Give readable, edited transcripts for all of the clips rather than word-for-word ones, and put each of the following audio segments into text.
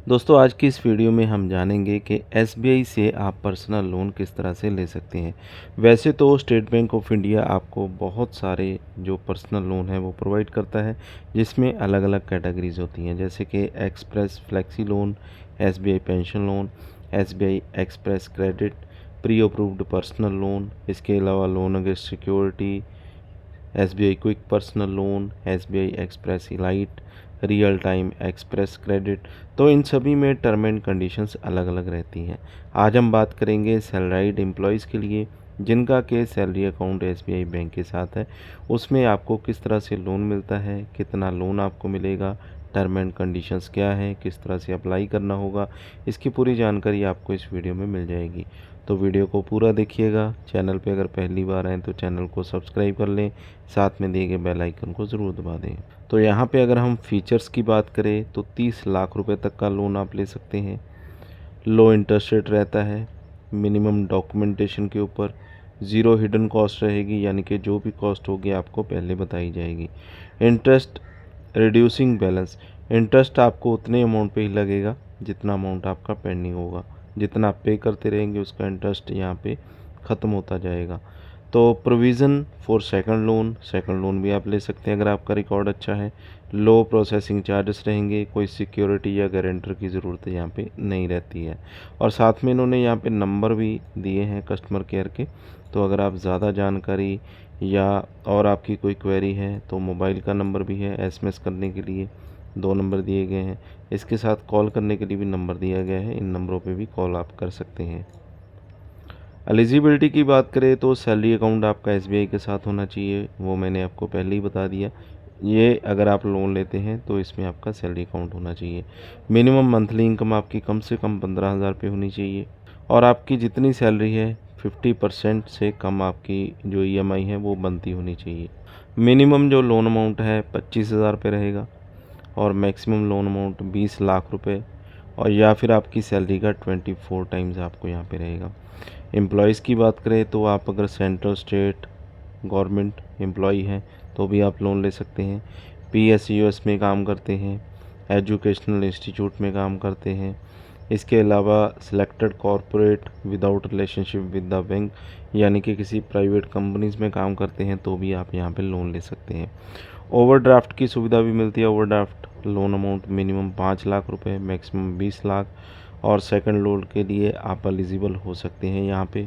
दोस्तों आज की इस वीडियो में हम जानेंगे कि एसबीआई से आप पर्सनल लोन किस तरह से ले सकते हैं। वैसे तो स्टेट बैंक ऑफ इंडिया आपको बहुत सारे जो पर्सनल लोन है वो प्रोवाइड करता है, जिसमें अलग अलग कैटेगरीज होती हैं, जैसे कि express flexi loan, SBI pension loan, SBI express credit, pre approved personal loan, इसके अलावा loan against security, SBI quick personal loan, SBI express elite, real time express credit. तो इन सभी में टर्म एंड कंडीशंस अलग अलग रहती हैं। आज हम बात करेंगे सैलराइड एम्प्लॉयज़ के लिए, जिनका के सैलरी अकाउंट एसबीआई बैंक के साथ है। उसमें आपको किस तरह से लोन मिलता है, कितना लोन आपको मिलेगा, टर्म एंड कंडीशंस क्या है, किस तरह से अप्लाई करना होगा, इसकी पूरी जानकारी आपको इस वीडियो में मिल जाएगी। तो वीडियो को पूरा देखिएगा। चैनल पे अगर पहली बार आएँ तो चैनल को सब्सक्राइब कर लें, साथ में दिए गए बेल आइकन को ज़रूर दबा दें। तो यहाँ पे अगर हम फीचर्स की बात करें तो 30 लाख रुपए तक का लोन आप ले सकते हैं। लो इंटरेस्ट रेट रहता है, मिनिमम डॉक्यूमेंटेशन के ऊपर, ज़ीरो हिडन कॉस्ट रहेगी, यानी कि जो भी कॉस्ट होगी आपको पहले बताई जाएगी। इंटरेस्ट रिड्यूसिंग बैलेंस, इंटरेस्ट आपको उतने अमाउंट पे ही लगेगा जितना अमाउंट आपका पेंडिंग होगा। जितना आप पे करते रहेंगे उसका इंटरेस्ट यहाँ पे ख़त्म होता जाएगा। तो प्रोविज़न फॉर सेकंड लोन भी आप ले सकते हैं अगर आपका रिकॉर्ड अच्छा है। लो प्रोसेसिंग चार्जेस रहेंगे, कोई सिक्योरिटी या गारंटर की ज़रूरत यहाँ पे नहीं रहती है। और साथ में इन्होंने यहाँ पे नंबर भी दिए हैं कस्टमर केयर के। तो अगर आप ज़्यादा जानकारी या और आपकी कोई क्वेरी है तो मोबाइल का नंबर भी है, एसएमएस करने के लिए 2 नंबर दिए गए हैं। इसके साथ कॉल करने के लिए भी नंबर दिया गया है, इन नंबरों पे भी कॉल आप कर सकते हैं। एलिजिबिलिटी की बात करें तो सैलरी अकाउंट आपका एसबीआई के साथ होना चाहिए, वो मैंने आपको पहले ही बता दिया। ये अगर आप लोन लेते हैं तो इसमें आपका सैलरी अकाउंट होना चाहिए। मिनिमम मंथली इनकम आपकी कम से कम 15,000 रुपये होनी चाहिए, और आपकी जितनी सैलरी है 50% से कम आपकी जो ईएमआई है वो बनती होनी चाहिए। मिनिमम जो लोन अमाउंट है 25,000 रुपये रहेगा, और मैक्सिमम लोन अमाउंट 20 लाख रुपए, और या फिर आपकी सैलरी का 24 टाइम्स आपको यहाँ पे रहेगा। एम्प्लॉयज़ की बात करें तो आप अगर सेंट्रल स्टेट गवर्नमेंट एम्प्लॉई हैं तो भी आप लोन ले सकते हैं। पीएसयूएस में काम करते हैं, एजुकेशनल इंस्टीट्यूट में काम करते हैं, इसके अलावा selected corporate without relationship with the bank, यानी कि किसी प्राइवेट कंपनीज़ में काम करते हैं तो भी आप यहाँ पे लोन ले सकते हैं। ओवरड्राफ्ट की सुविधा भी मिलती है। Overdraft loan amount minimum 5 lakh रुपए, मैक्सिमम 20 लाख, और सेकंड लोन के लिए आप एलिजिबल हो सकते हैं यहाँ पे।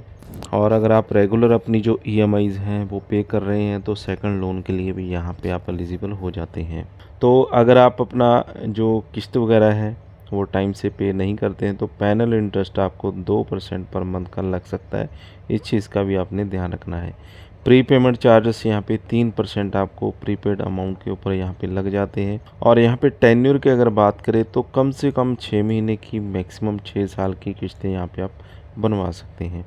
और अगर आप रेगुलर अपनी जो ईएमआईज़ हैं वो पे कर रहे हैं तो सेकंड लोन के लिए भी यहाँ पे आप एलिजिबल हो जाते हैं। तो अगर आप अपना जो किस्त वगैरह है वो टाइम से पे नहीं करते हैं तो पैनल इंटरेस्ट आपको 2% पर मंथ का लग सकता है। इस चीज़ का भी आपने ध्यान रखना है। प्री पेमेंट चार्जेस यहाँ पे 3% आपको प्रीपेड अमाउंट के ऊपर यहाँ पे लग जाते हैं। और यहाँ पे टेन्योर की अगर बात करें तो कम से कम 6 महीने की, मैक्सिमम 6 साल की किस्तें यहाँ पे आप बनवा सकते हैं।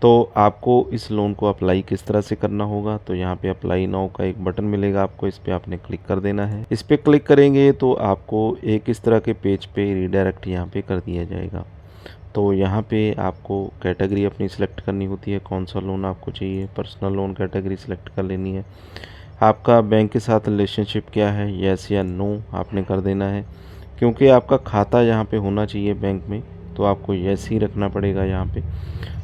तो आपको इस लोन को अप्लाई किस तरह से करना होगा, तो यहाँ पे अप्लाई नाउ का एक बटन मिलेगा आपको, इस पर आपने क्लिक कर देना है। इस पर क्लिक करेंगे तो आपको एक इस तरह के पेज पे रिडायरेक्ट यहाँ पे कर दिया जाएगा। तो यहाँ पे आपको कैटेगरी अपनी सिलेक्ट करनी होती है, कौन सा लोन आपको चाहिए। पर्सनल लोन कैटेगरी सिलेक्ट कर लेनी है। आपका बैंक के साथ रिलेशनशिप क्या है, येस या नो आपने कर देना है। क्योंकि आपका खाता यहाँ पे होना चाहिए बैंक में, तो आपको येस ही रखना पड़ेगा यहाँ पे।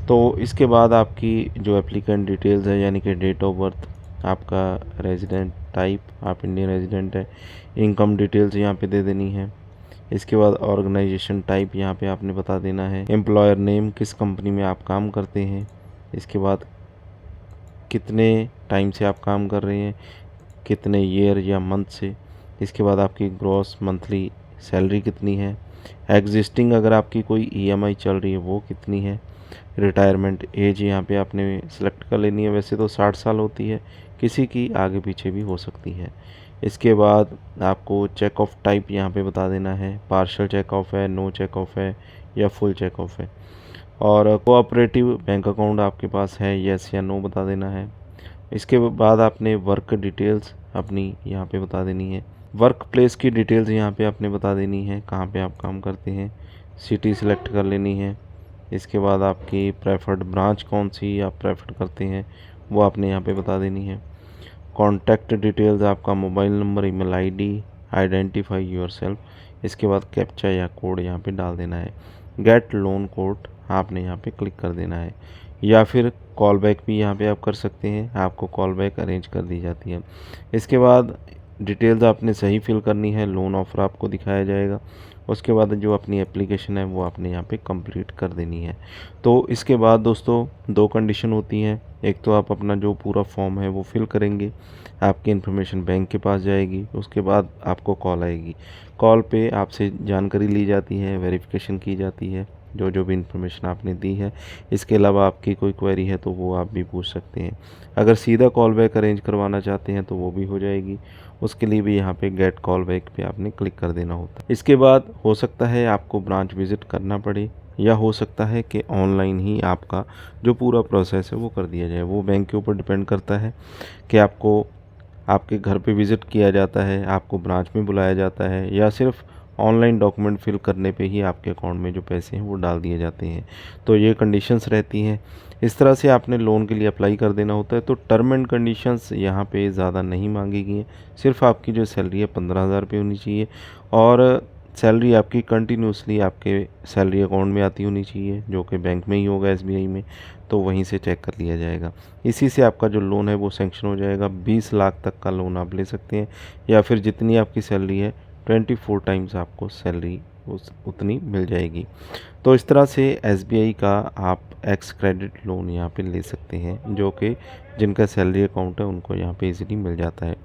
तो इसके बाद आपकी जो एप्लीकेंट डिटेल्स है, यानी कि डेट ऑफ बर्थ, आपका रेजिडेंट टाइप, आप इंडियन रेजिडेंट है, इनकम डिटेल्स यहाँ पे दे देनी है। इसके बाद ऑर्गेनाइजेशन टाइप यहाँ पे आपने बता देना है। एम्प्लॉयर नेम, किस कंपनी में आप काम करते हैं। इसके बाद कितने टाइम से आप काम कर रहे हैं, कितने ईयर या मंथ से। इसके बाद आपकी ग्रॉस मंथली सैलरी कितनी है। एग्जिस्टिंग अगर आपकी कोई ईएमआई चल रही है वो कितनी है। रिटायरमेंट एज यहाँ पे आपने सेलेक्ट कर लेनी है। वैसे तो 60 साल होती है, किसी की आगे पीछे भी हो सकती है। इसके बाद आपको चेक ऑफ टाइप यहाँ पे बता देना है, पार्शियल चेक ऑफ है, नो चेक ऑफ है, या फुल चेक ऑफ है। और कोऑपरेटिव बैंक अकाउंट आपके पास है, यस या नो बता देना है। इसके बाद आपने वर्क डिटेल्स अपनी यहाँ पे बता देनी है। वर्क प्लेस की डिटेल्स यहाँ पे आपने बता देनी है, कहाँ पे आप काम करते हैं। सिटी सेलेक्ट कर लेनी है। इसके बाद आपकी प्रेफर्ड ब्रांच कौन सी आप प्रेफर करते हैं वो आपने यहाँ पे बता देनी है। कॉन्टैक्ट डिटेल्स, आपका mobile number, email ID, identify yourself, इसके बाद कैप्चा या कोड यहाँ पे डाल देना है। गेट लोन कोड आपने यहाँ पे क्लिक कर देना है, या फिर कॉल बैक भी यहाँ पे आप कर सकते हैं, आपको कॉल बैक अरेंज कर दी जाती है। इसके बाद डिटेल्स आपने सही फिल करनी है, लोन ऑफ़र आपको दिखाया जाएगा। उसके बाद जो अपनी एप्लीकेशन है वो आपने यहाँ पे कंप्लीट कर देनी है। तो इसके बाद दोस्तों 2 कंडीशन होती हैं। एक तो आप अपना जो पूरा फॉर्म है वो फिल करेंगे, आपकी इन्फॉर्मेशन बैंक के पास जाएगी, उसके बाद आपको कॉल आएगी। कॉल पे आपसे जानकारी ली जाती है, वेरिफिकेशन की जाती है जो जो भी इन्फॉर्मेशन आपने दी है। इसके अलावा आपकी कोई क्वेरी है तो वो आप भी पूछ सकते हैं। अगर सीधा कॉल बैक अरेंज करवाना चाहते हैं तो वो भी हो जाएगी। उसके लिए भी यहाँ पे गेट कॉल बैक पे आपने क्लिक कर देना होता है। इसके बाद हो सकता है आपको ब्रांच विज़िट करना पड़े, या हो सकता है कि ऑनलाइन ही आपका जो पूरा प्रोसेस है वो कर दिया जाए। वो बैंक के ऊपर डिपेंड करता है कि आपको आपके घर पे विज़िट किया जाता है, आपको ब्रांच में बुलाया जाता है, या सिर्फ ऑनलाइन डॉक्यूमेंट फिल करने पे ही आपके अकाउंट में जो पैसे हैं वो डाल दिए जाते हैं। तो ये कंडीशंस रहती हैं। इस तरह से आपने लोन के लिए अप्लाई कर देना होता है। तो टर्म एंड कंडीशंस यहाँ पे ज़्यादा नहीं मांगी गई हैं। सिर्फ आपकी जो सैलरी है 15,000 रुपये होनी चाहिए, और सैलरी आपकी कंटिन्यूसली आपके सैलरी अकाउंट में आती होनी चाहिए, जो कि बैंक में ही होगा, एसबीआई में। तो वहीं से चेक कर लिया जाएगा। इसी से आपका जो लोन है वो सैंक्शन हो जाएगा। 20 लाख तक का लोन आप ले सकते हैं, या फिर जितनी आपकी सैलरी है 24 टाइम्स आपको सैलरी उतनी मिल जाएगी। तो इस तरह से एसबीआई का आप एक्स क्रेडिट लोन यहाँ पे ले सकते हैं, जो कि जिनका सैलरी अकाउंट है उनको यहाँ पे इजीली मिल जाता है।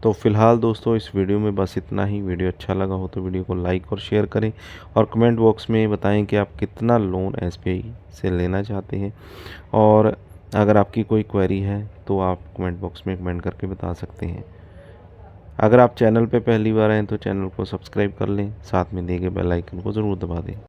तो फ़िलहाल दोस्तों इस वीडियो में बस इतना ही। वीडियो अच्छा लगा हो तो वीडियो को लाइक और शेयर करें, और कमेंट बॉक्स में बताएं कि आप कितना लोन एसबीआई से लेना चाहते हैं। और अगर आपकी कोई क्वेरी है तो आप कमेंट बॉक्स में कमेंट करके बता सकते हैं। अगर आप चैनल पे पहली बार आएँ तो चैनल को सब्सक्राइब कर लें, साथ में दिए गए बेल आइकन को ज़रूर दबा दें।